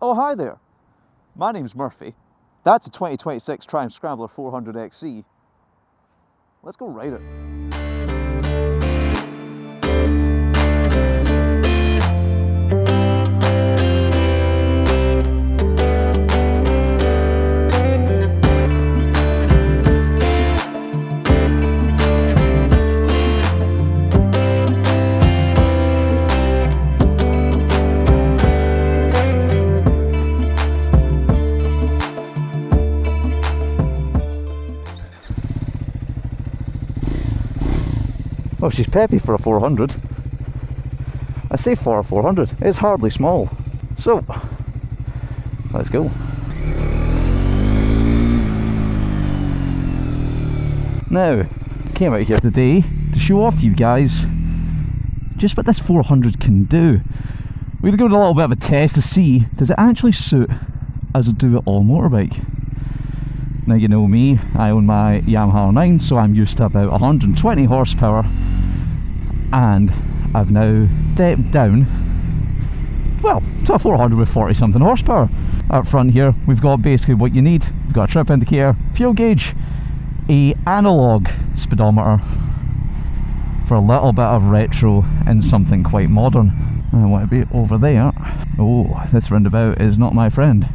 Oh, hi there. My name's Murphy. That's a 2026 Triumph Scrambler 400XC. Let's go ride it. Oh, she's peppy for a 400. I say for a 400, it's hardly small. So, let's go. Now, came out here today to show off to you guys just what this 400 can do. We're going to do a little bit of a test to see, does it actually suit as a do-it-all motorbike? Now, you know me, I own my Yamaha R9, so I'm used to about 120 horsepower, and I've now stepped down, well, to a 400 with 40 something horsepower. Up front here, we've got basically what you need. We've got a trip indicator, fuel gauge, a analog speedometer for a little bit of retro and something quite modern. I want to be over there. Oh, this roundabout is not my friend.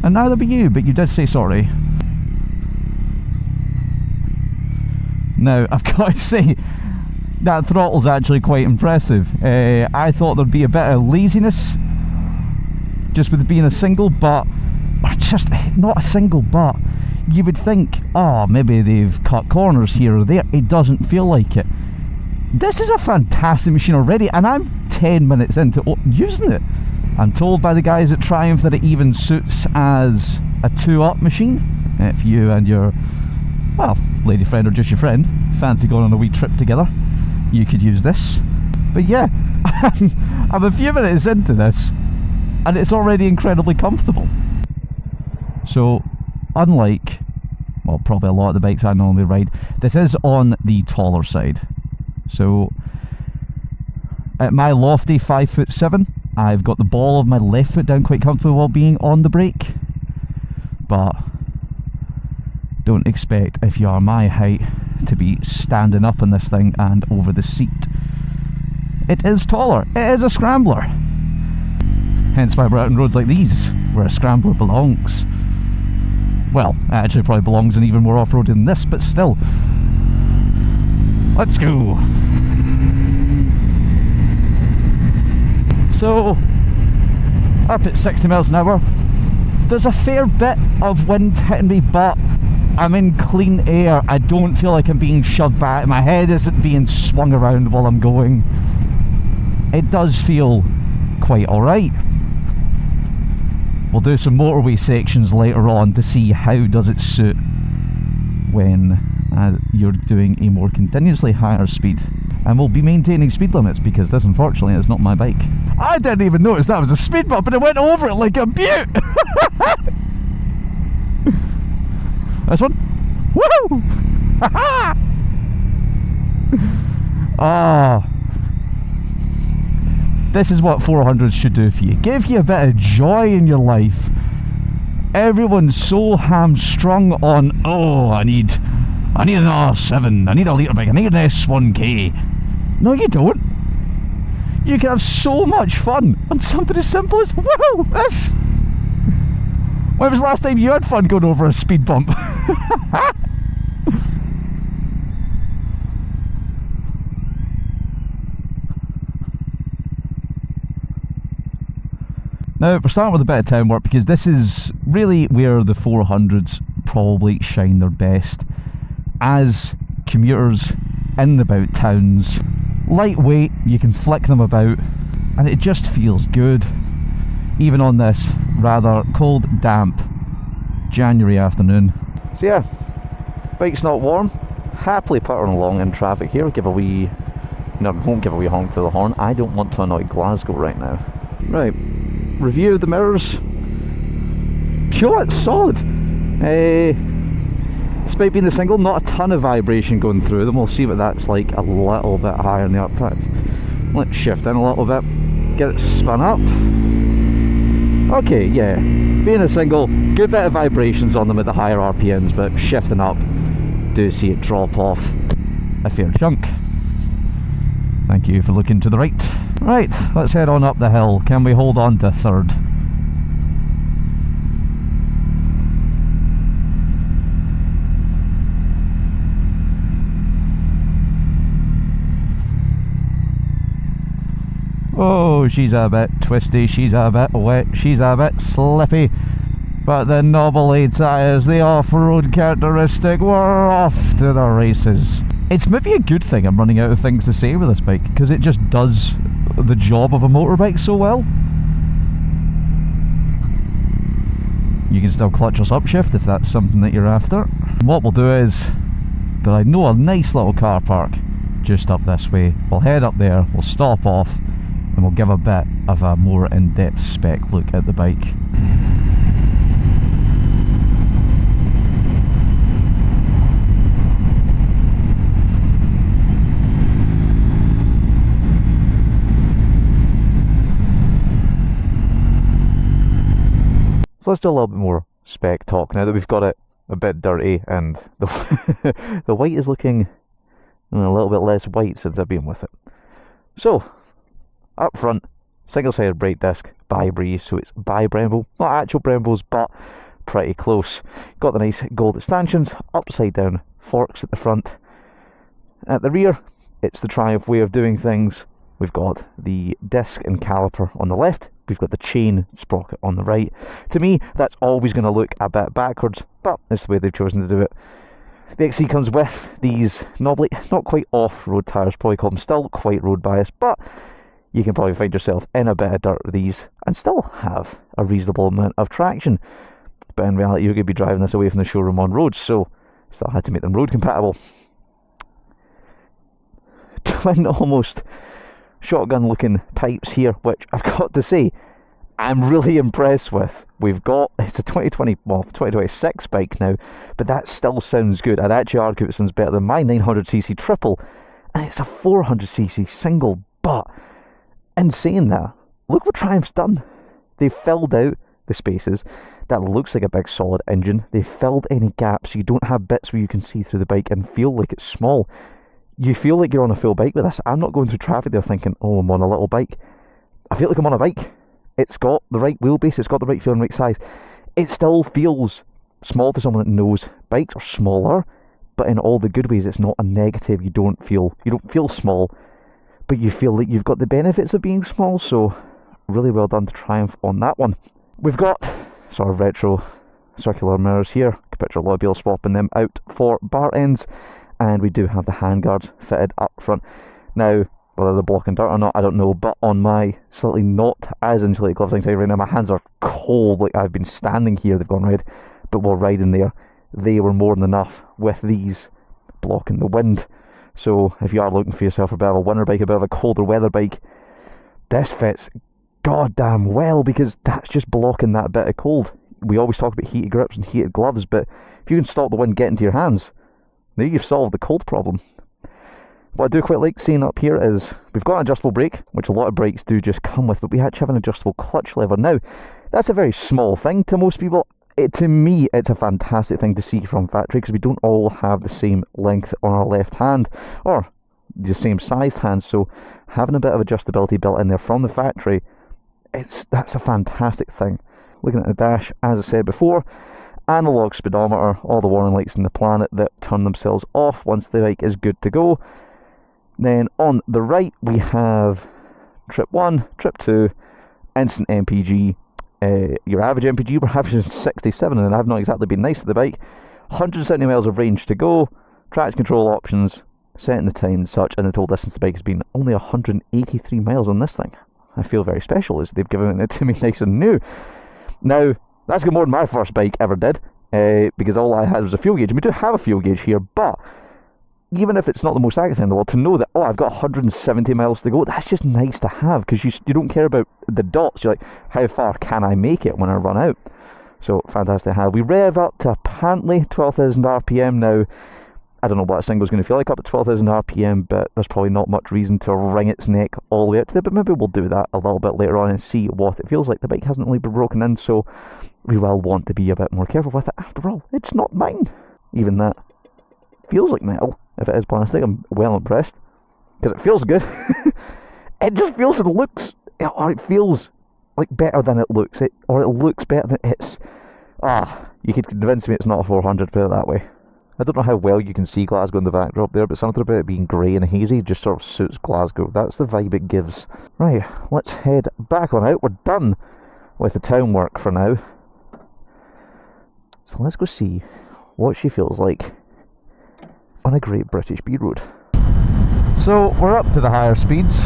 And neither be you, but you did say sorry. Now, I've got to say, that throttle's actually quite impressive. I thought there'd be a bit of laziness just with it being a single, but just not a single, but you would think, oh, maybe they've cut corners here or there. It doesn't feel like it. This is a fantastic machine already, and I'm 10 minutes into using it. I'm told by the guys at Triumph that it even suits as a 2-up machine. If you and your, well, lady friend or just your friend fancy going on a wee trip together, you could use this. But yeah, I'm a few minutes into this and it's already incredibly comfortable. So unlike, well, probably a lot of the bikes I normally ride, this is on the taller side. So at my lofty 5'7", I've got the ball of my left foot down quite comfortably while being on the brake, but don't expect, if you are my height, to be standing up on this thing and over the seat. It is taller, it is a scrambler, hence why we're out on roads like these where a scrambler belongs. Well, it actually probably belongs in even more off-road than this, but still. Let's go. So, up at 60 miles an hour, there's a fair bit of wind hitting me, but I'm in clean air. I don't feel like I'm being shoved back. My head isn't being swung around while I'm going. It does feel quite alright. We'll do some motorway sections later on to see how does it suit when you're doing a more continuously higher speed. And we'll be maintaining speed limits because this, unfortunately, is not my bike. I didn't even notice that was a speed bump and I went over it like a beaut! This one? Woo! Ha-ha! Ah. This is what 400s should do for you. Give you a bit of joy in your life. Everyone's so hamstrung on, oh, I need an R7, I need a litre bike, I need an S1K. No, you don't. You can have so much fun on something as simple as, whoa, this. When was the last time you had fun going over a speed bump? Now, we're starting with a bit of town work because this is really where the 400s probably shine their best. As commuters in and about towns, lightweight, you can flick them about, and it just feels good. Even on this rather cold, damp January afternoon. So yeah, bike's not warm. Happily puttering along in traffic here. Give a wee, no, won't give a wee honk to the horn. I don't want to annoy Glasgow right now. Right, review of the mirrors. Sure, it's solid. Despite being the single, not a ton of vibration going through them. We'll see what that's like a little bit higher in the upcut. Let's shift in a little bit, get it spun up. Okay, yeah, being a single, good bit of vibrations on them at the higher RPMs, but shifting up, do see it drop off a fair chunk. Thank you for looking to the right. Right, let's head on up the hill. Can we hold on to third? Oh, she's a bit twisty, she's a bit wet, she's a bit slippy. But the knobbly tyres, the off-road characteristic, we're off to the races. It's maybe a good thing I'm running out of things to say with this bike, because it just does the job of a motorbike so well. You can still clutch us upshift if that's something that you're after. And what we'll do is, that I know a nice little car park just up this way. We'll head up there, we'll stop off, and we'll give a bit of a more in-depth spec look at the bike. So let's do a little bit more spec talk now that we've got it a bit dirty and the, the white is looking a little bit less white since I've been with it. So, up front, single-sided brake disc by Breeze, so it's by Brembo, not actual Brembos, but pretty close. Got the nice gold stanchions, upside down forks at the front. At the rear, it's the Triumph way of doing things. We've got the disc and caliper on the left, we've got the chain sprocket on the right. To me, that's always going to look a bit backwards, but it's the way they've chosen to do it. The XC comes with these knobbly, not quite off-road tyres, probably call them, still quite road biased, but you can probably find yourself in a bit of dirt with these and still have a reasonable amount of traction. But in reality, you're going to be driving this away from the showroom on roads, so still had to make them road compatible. Twin almost shotgun looking pipes here, which I've got to say I'm really impressed with. We've got, it's a 2026 bike now, but that still sounds good. I'd actually argue it sounds better than my 900cc triple, and it's a 400cc single. But in saying that, look what Triumph's done. They've filled out the spaces. That looks like a big solid engine. They've filled any gaps so you don't have bits where you can see through the bike and feel like it's small. You feel like you're on a full bike with this. I'm not going through traffic there thinking, oh, I'm on a little bike. I feel like I'm on a bike. It's got the right wheelbase, it's got the right feel and right size. It still feels small to someone that knows bikes are smaller, but in all the good ways, it's not a negative. You don't feel small, but you feel like you've got the benefits of being small, so really well done to Triumph on that one. We've got sort of retro circular mirrors here. You can picture a lot of people swapping them out for bar ends. And we do have the handguards fitted up front. Now, whether they're blocking dirt or not, I don't know, but on my slightly not as insulated gloves I can tell you right now, my hands are cold, like I've been standing here, they've gone red, but while riding there, they were more than enough with these blocking the wind. So if you are looking for yourself a bit of a winter bike, a bit of a colder weather bike, this fits goddamn well, because that's just blocking that bit of cold. We always talk about heated grips and heated gloves, but if you can stop the wind getting to your hands, now you've solved the cold problem. What I do quite like seeing up here is we've got an adjustable brake, which a lot of brakes do just come with, but we actually have an adjustable clutch lever. Now, that's a very small thing to most people. To me, it's a fantastic thing to see from factory, because we don't all have the same length on our left hand, or the same sized hand, so having a bit of adjustability built in there from the factory, that's a fantastic thing. Looking at the dash, as I said before, analog speedometer, all the warning lights on the planet that turn themselves off once the bike is good to go. Then on the right we have trip 1, trip 2, instant MPG, your average MPG, we're averaging 67, and I've not exactly been nice to the bike. 170 miles of range to go, traction control options, setting the time and such, and the total distance to the bike has been only 183 miles on this thing. I feel very special as they've given it to me nice and new. Now, that's got more than my first bike ever did, because all I had was a fuel gauge. And we do have a fuel gauge here, but even if it's not the most accurate thing in the world, to know that, oh, I've got 170 miles to go, that's just nice to have, because you don't care about the dots. You're like, how far can I make it when I run out? So, fantastic to have. We rev up to apparently 12,000 RPM now. I don't know what a single's going to feel like up at 12,000 RPM, but there's probably not much reason to wring its neck all the way up to there, but maybe we'll do that a little bit later on and see what it feels like. The bike hasn't really been broken in, so we will want to be a bit more careful with it. After all, it's not mine. Even that feels like metal. If it is plastic, I'm well impressed, because it feels good. It just feels and looks, or it feels like better than it looks, or it looks better than it's. You could convince me it's not a 400, put it that way. I don't know how well you can see Glasgow in the backdrop there, but something about it being grey and hazy just sort of suits Glasgow. That's the vibe it gives. Right, let's head back on out. We're done with the town work for now. So let's go see what she feels like on a great British B road. So we're up to the higher speeds,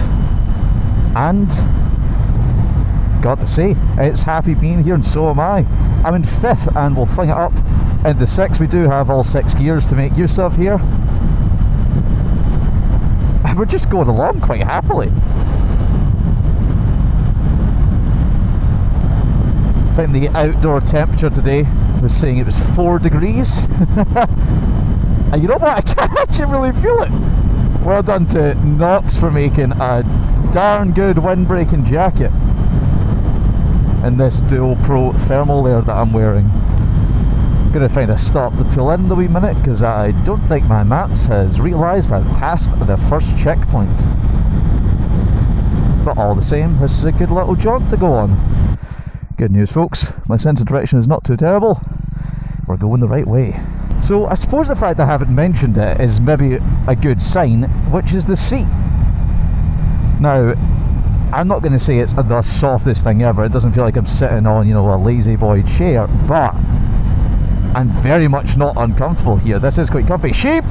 and got to say, it's happy being here, and so am I. I'm in 5th, and we'll fling it up into 6. We do have all 6 gears to make use of here, and we're just going along quite happily. I think the outdoor temperature today was saying it was 4 degrees. And you know what, I can't actually really feel it. Well done to Knox for making a darn good windbreaking jacket in this Dual Pro thermal layer that I'm wearing. Gonna find a stop to pull in a wee minute, because I don't think my maps has realised I've passed the first checkpoint. But all the same, this is a good little jaunt to go on. Good news, folks, my sense of direction is not too terrible. We're going the right way. So I suppose the fact I haven't mentioned it is maybe a good sign, which is the seat. Now, I'm not going to say it's the softest thing ever. It doesn't feel like I'm sitting on, you know, a lazy boy chair, but I'm very much not uncomfortable here. This is quite comfy. Sheep!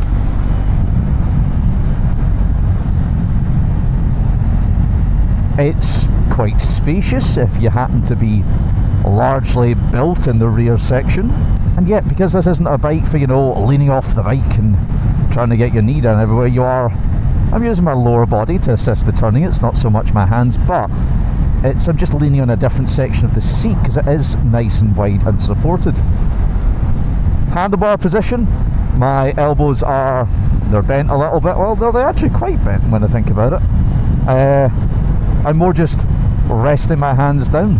It's quite spacious if you happen to be largely built in the rear section. And yet, because this isn't a bike for, you know, leaning off the bike and trying to get your knee down everywhere you are, I'm using my lower body to assist the turning. It's not so much my hands, but I'm just leaning on a different section of the seat because it is nice and wide and supported. Handlebar position, my elbows they're bent a little bit. Well, they're actually quite bent when I think about it. I'm more just resting my hands down.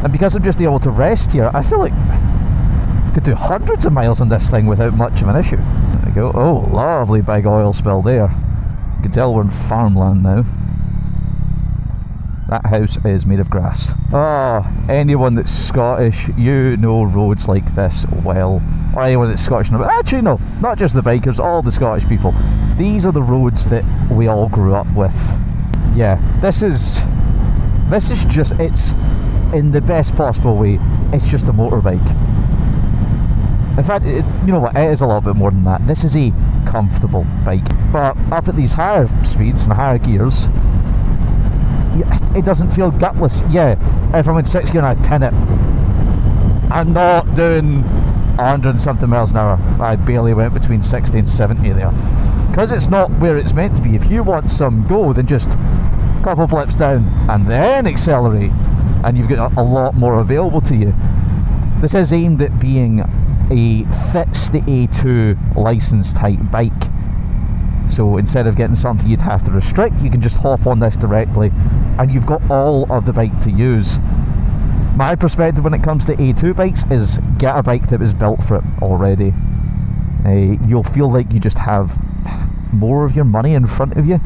And because I'm just able to rest here, I feel like I could do hundreds of miles on this thing without much of an issue. There we go. Oh, lovely big oil spill there. You can tell we're in farmland now. That house is made of grass. Oh, anyone that's Scottish, you know roads like this well. Or anyone that's Scottish, actually no, not just the bikers, all the Scottish people. These are the roads that we all grew up with. Yeah, this is just, it's in the best possible way, it's just a motorbike. In fact, you know what, it is a little bit more than that. This is a comfortable bike. But up at these higher speeds and higher gears, it doesn't feel gutless. Yeah, if I'm in 6th gear and I pin it, I'm not doing 100 and something miles an hour. I barely went between 60 and 70 there. Because it's not where it's meant to be. If you want some go, then just a couple blips down and then accelerate, and you've got a lot more available to you. This is aimed at being a fits the A2 license type bike. So instead of getting something you'd have to restrict, you can just hop on this directly and you've got all of the bike to use. My perspective when it comes to A2 bikes is get a bike that was built for it already. You'll feel like you just have more of your money in front of you,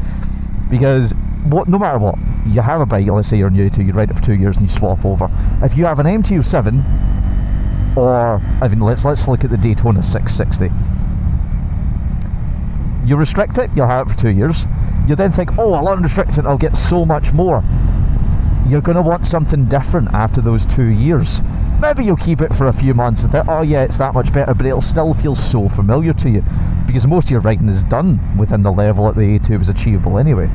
because no matter what, you have a bike, let's say you're an A2, you ride it for 2 years and you swap over. If you have an MTU7, or I mean, let's look at the Daytona 660. You restrict it, you'll have it for 2 years. You then think, oh, I'll unrestrict it, I'll get so much more. You're going to want something different after those 2 years. Maybe you'll keep it for a few months and think, oh yeah, it's that much better, but it'll still feel so familiar to you, because most of your riding is done within the level that the A2 was achievable anyway.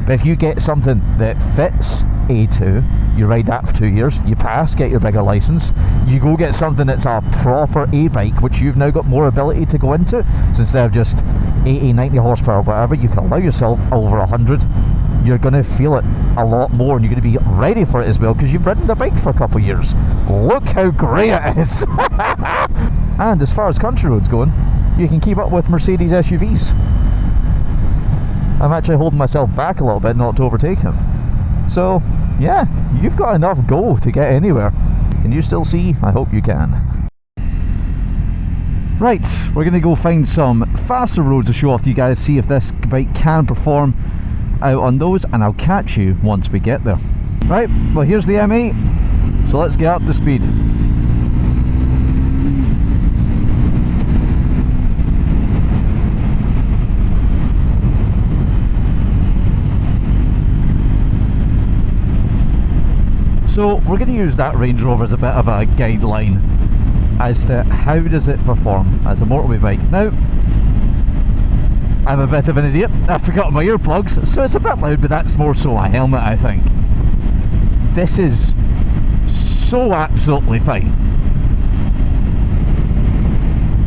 But if you get something that fits A2, you ride that for 2 years, you pass, get your bigger license, you go get something that's a proper A-bike, which you've now got more ability to go into. So instead of just 80, 90 horsepower, whatever, you can allow yourself over 100. you're going to feel it a lot more, and you're going to be ready for it as well, because you've ridden the bike for a couple of years. Look how grey it is. And as far as country roads going, you can keep up with Mercedes SUVs. I'm actually holding myself back a little bit not to overtake him. So yeah, you've got enough go to get anywhere. Can you still see? I hope you can. Right, we're going to go find some faster roads to show off to you guys, see if this bike can perform out on those, and I'll catch you once we get there. Right, well here's the M8, so let's get up to speed. So we're going to use that Range Rover as a bit of a guideline as to how does it perform as a motorway bike. Now, I'm a bit of an idiot, I forgot my earplugs, so it's a bit loud, but that's more so a helmet, I think. This is so absolutely fine.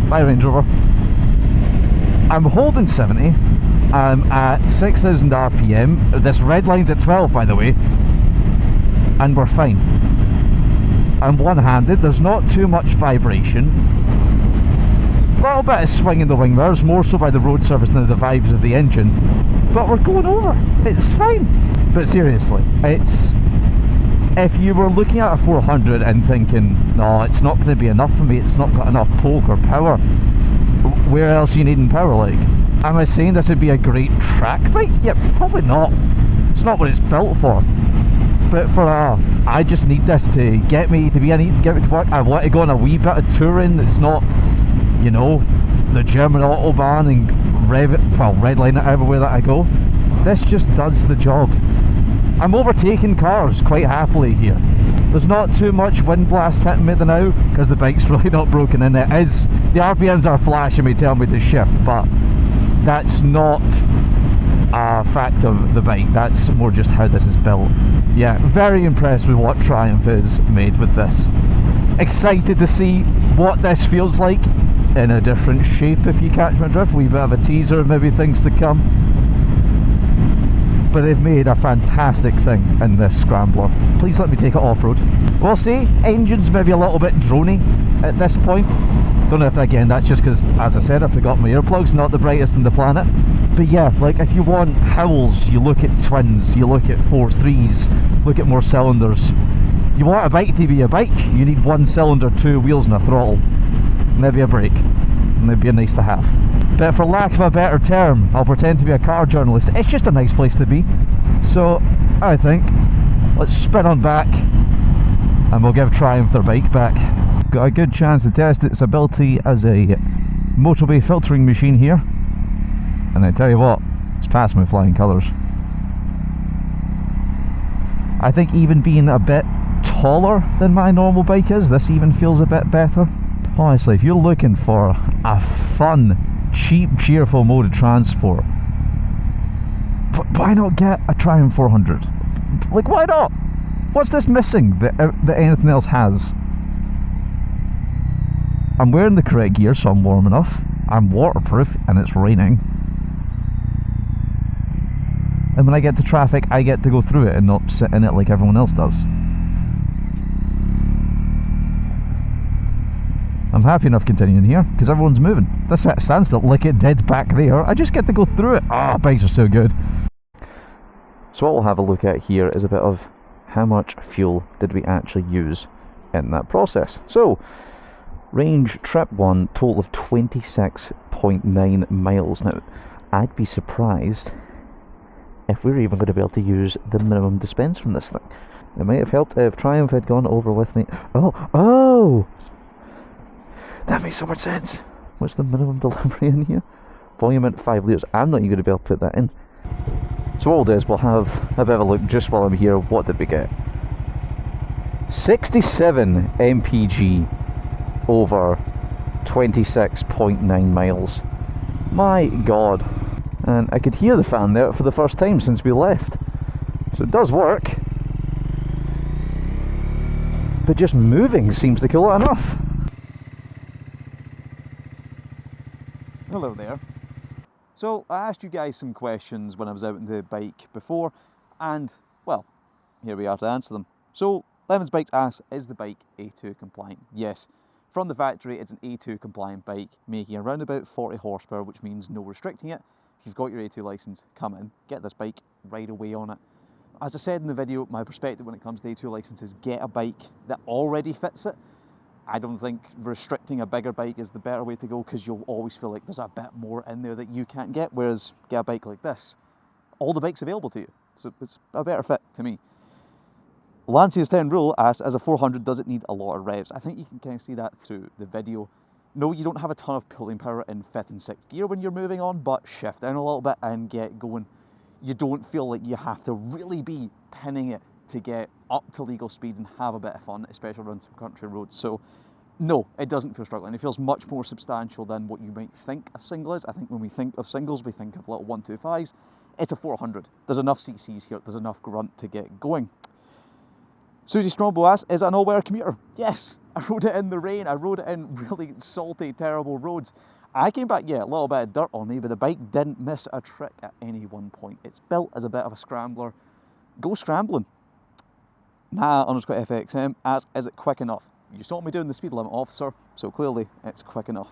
Bye Range Rover. I'm holding 70, I'm at 6,000 RPM, this red line's at 12 by the way, and we're fine. I'm one-handed, there's not too much vibration. A little bit of swing in the wing mirrors, more so by the road surface than the vibes of the engine. But we're going over, it's fine. But seriously, it's... if you were looking at a 400 and thinking, no, it's not going to be enough for me, it's not got enough poke or power, where else are you needing power like? Am I saying this would be a great track bike? Yep, probably not. It's not what it's built for. But for I just need this to get me to get me to work. I want to go on a wee bit of touring that's not, you know, the German Autobahn and redline it everywhere that I go. This just does the job. I'm overtaking cars quite happily here. There's not too much wind blast hitting me now because the bike's really not broken in. It is, the RPMs are flashing me, telling me to shift, but that's not a fact of the bike, that's more just how this is built. Yeah, very impressed with what Triumph has made with this. Excited to see what this feels like in a different shape, if you catch my drift. Wee bit of a teaser, maybe things to come. But they've made a fantastic thing in this Scrambler. Please let me take it off-road. We'll see, engine's maybe a little bit drony at this point. Don't know if, again, that's just because, as I said, I forgot my earplugs, not the brightest in the planet. But yeah, like if you want howls, you look at twins, you look at 4.3s, look at more cylinders. You want a bike to be a bike, you need one cylinder, two wheels and a throttle. Maybe a brake. Maybe a nice to have. But for lack of a better term, I'll pretend to be a car journalist. It's just a nice place to be. So, I think, let's spin on back and we'll give Triumph their bike back. Got a good chance to test its ability as a motorway filtering machine here. And I tell you what, it's past my flying colours. I think even being a bit taller than my normal bike is, this even feels a bit better. Honestly, if you're looking for a fun, cheap, cheerful mode of transport, why not get a Triumph 400? Like, why not? What's this missing that anything else has? I'm wearing the correct gear, so I'm warm enough. I'm waterproof, and it's raining. And when I get to traffic, I get to go through it and not sit in it like everyone else does. I'm happy enough continuing here, because everyone's moving. This at a standstill, like it did back there. I just get to go through it. Ah, bikes are so good. So what we'll have a look at here is a bit of how much fuel did we actually use in that process. So, range trip 1, total of 26.9 miles. Now, I'd be surprised if we were even going to be able to use the minimum dispense from this thing. It might have helped if Triumph had gone over with me. Oh! That makes so much sense. What's the minimum delivery in here? Volume at 5 litres. I'm not even going to be able to put that in. So what we'll do is we'll have a bit of a look just while I'm here. What did we get? 67 mpg over 26.9 miles. My god. And I could hear the fan there for the first time since we left. So it does work. But just moving seems to kill it enough. Hello there. So I asked you guys some questions when I was out on the bike before, and well, here we are to answer them. So Lemons Bikes asks, is the bike A2 compliant? Yes. From the factory, it's an A2 compliant bike, making around about 40 horsepower, which means no restricting it. If you've got your A2 license, come in, get this bike, ride away on it. As I said in the video, my perspective when it comes to A2 licenses, get a bike that already fits it. I don't think restricting a bigger bike is the better way to go, because you'll always feel like there's a bit more in there that you can't get, whereas get a bike like this, all the bikes available to you. So it's a better fit to me. Lancia's 10 Rule asks, as a 400, does it need a lot of revs? I think you can kind of see that through the video. No, you don't have a ton of pulling power in 5th and 6th gear when you're moving on, but shift down a little bit and get going. You don't feel like you have to really be pinning it to get up to legal speed and have a bit of fun, especially around some country roads. So no, it doesn't feel struggling. It feels much more substantial than what you might think a single is. I think when we think of singles, we think of little 125s. It's a 400. There's enough CCs here, there's enough grunt to get going. Susie Strombo asks, is it an all-weather commuter? Yes, I rode it in the rain, I rode it in really salty, terrible roads. I came back, yeah, a little bit of dirt on me, but the bike didn't miss a trick at any one point. It's built as a bit of a scrambler. Go scrambling. Nah_FXM asks, is it quick enough? You saw me doing the speed limit, officer, so clearly it's quick enough.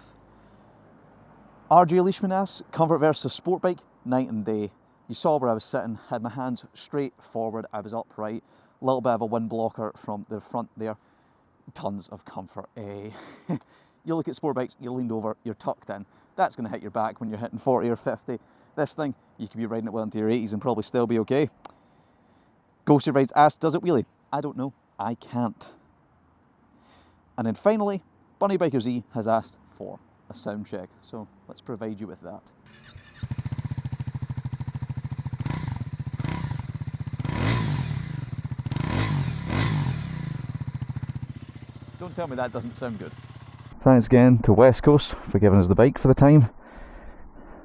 RJ Leishman asks, comfort versus sport bike, night and day. You saw where I was sitting, had my hands straight forward, I was upright. A little bit of a wind blocker from the front there, tons of comfort. You look at sport bikes, you're leaned over, you're tucked in. That's going to hit your back when you're hitting 40 or 50. This thing, you could be riding it well into your 80s and probably still be okay. Ghosted Rides asks, does it wheelie? I don't know, I can't. And then finally, Bunny Biker Z has asked for a sound check, so let's provide you with that. Don't tell me that doesn't sound good. Thanks again to West Coast for giving us the bike for the time.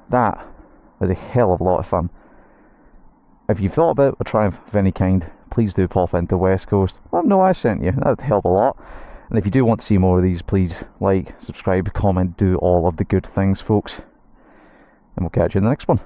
That is a hell of a lot of fun. If you've thought about a Triumph of any kind, please do pop into West Coast. Let them know I sent you, that would help a lot. And if you do want to see more of these, please like, subscribe, comment, do all of the good things, folks. And we'll catch you in the next one.